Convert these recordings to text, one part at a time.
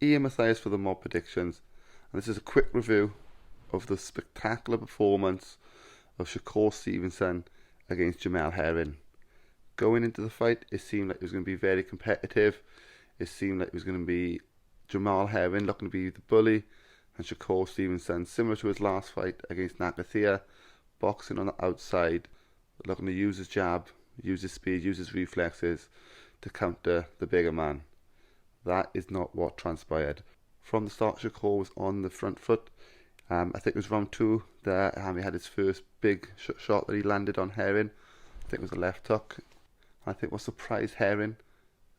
Ian Mathias for the mob predictions, and this is a quick review of the spectacular performance of Shakur Stevenson against JAMEL Herring. Going into the fight, it seemed like it was going to be very competitive. It seemed like it was going to be JAMEL Herring looking to be the bully, and Shakur Stevenson, similar to his last fight against Nakathia, boxing on the outside, looking to use his jab, use his speed, use his reflexes to counter the bigger man. That is not what transpired. From the start, Shakur was on the front foot. I think it was round 2 that he had his first big shot that he landed on Herring. I think it was a left hook. I think what surprised Herring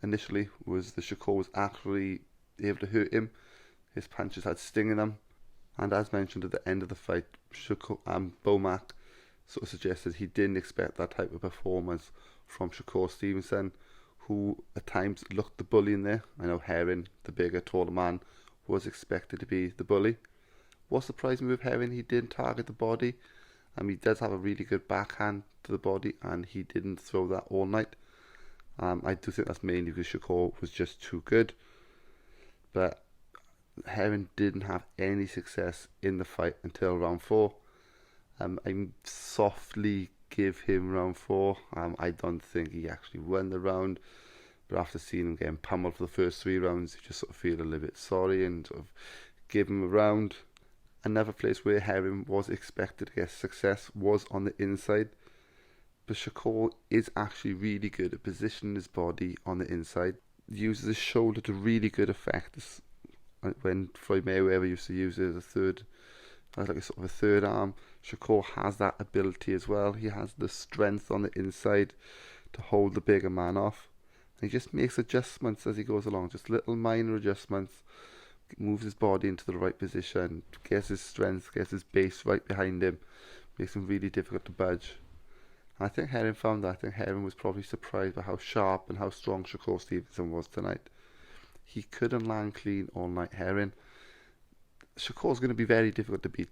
initially was that Shakur was actually able to hurt him. His punches had sting in them. And as mentioned at the end of the fight, Bomac sort of suggested he didn't expect that type of performance from Shakur Stevenson, who at times looked the bully in there. I know Herring, the bigger, taller man, was expected to be the bully. What surprised me with Herring, he didn't target the body. He does have a really good backhand to the body, and he didn't throw that all night. I do think that's mainly because Shakur was just too good. But Herring didn't have any success in the fight until round 4. I softly give him round 4. I don't think he actually won the round, but after seeing him getting pummeled for the first 3 rounds, you just sort of feel a little bit sorry and sort of give him a round. Another place where Herring was expected to get success was on the inside, but Shakur is actually really good at positioning his body on the inside. Uses his shoulder to really good effect. When Floyd Mayweather used to use it as a third, like a sort of a third arm, Shakur has that ability as well. He has the strength on the inside to hold the bigger man off. And he just makes adjustments as he goes along, just little minor adjustments. Moves his body into the right position, gets his strength, gets his base right behind him, makes him really difficult to budge. And I think Herring found that. I think Herring was probably surprised by how sharp and how strong Shakur Stevenson was tonight. He couldn't land clean all night, Herring. Shakur's going to be very difficult to beat,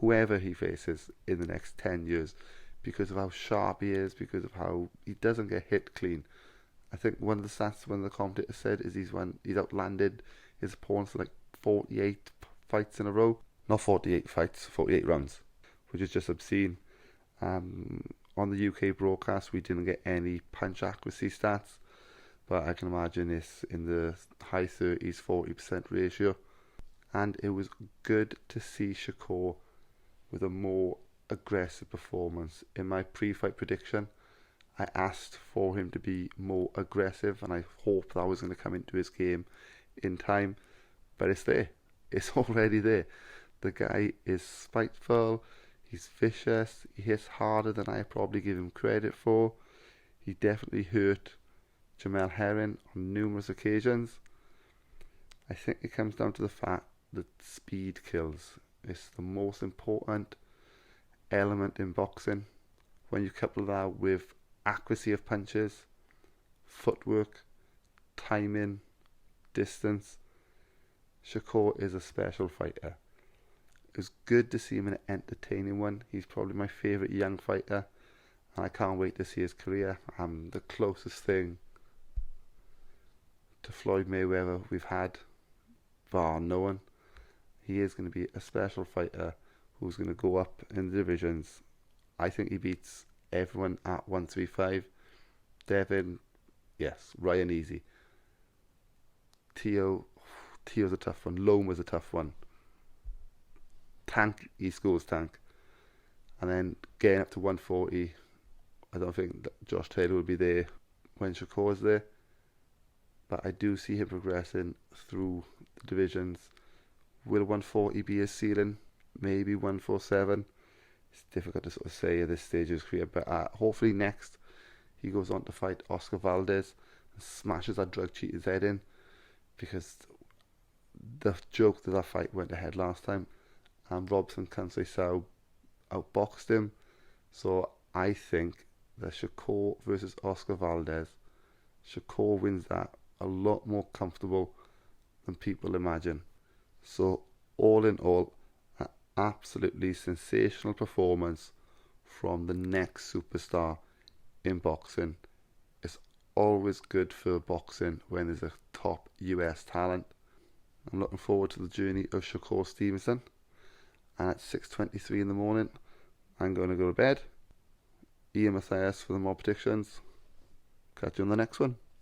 whoever he faces in the next 10 years, because of how sharp he is, because of how he doesn't get hit clean. I think one of the stats one of the commentators said is he's outlanded his opponents like 48 fights in a row. Not 48 fights, 48 rounds, which is just obscene. On the UK broadcast, we didn't get any punch accuracy stats, but I can imagine it's in the high 30s, 40% ratio. And it was good to see Shakur with a more aggressive performance. In my pre-fight prediction, I asked for him to be more aggressive, and I hoped that was going to come into his game in time, but it's there. It's already there. The guy is spiteful, he's vicious, he hits harder than I probably give him credit for. He definitely hurt JAMEL Herring on numerous occasions. I think it comes down to the fact that speed kills. It's the most important element in boxing. When you couple that with accuracy of punches, footwork, timing, distance, Shakur is a special fighter. It was good to see him in an entertaining one. He's probably my favourite young fighter, and I can't wait to see his career. The closest thing to Floyd Mayweather we've had, bar no one. He is going to be a special fighter who's going to go up in the divisions. I think he beats everyone at 135. Devin, yes. Ryan, easy. Tio's a tough one. Loma's a tough one. Tank, he scores Tank. And then getting up to 140, I don't think that Josh Taylor will be there when Shakur's there. But I do see him progressing through the divisions. Will 140 be his ceiling? Maybe 147. It's difficult to sort of say at this stage of his career, but hopefully next he goes on to fight Oscar Valdez and smashes that drug cheater's head in, because the joke that fight went ahead last time and Robson Conceição outboxed him. So I think that Shakur versus Oscar Valdez, Shakur wins that a lot more comfortable than people imagine. So all in all, an absolutely sensational performance from the next superstar in boxing. It's always good for boxing when there's a top US talent. I'm looking forward to the journey of Shakur Stevenson. And at 6:23 in the morning, I'm going to go to bed. Ian Matthias for the more predictions. Catch you on the next one.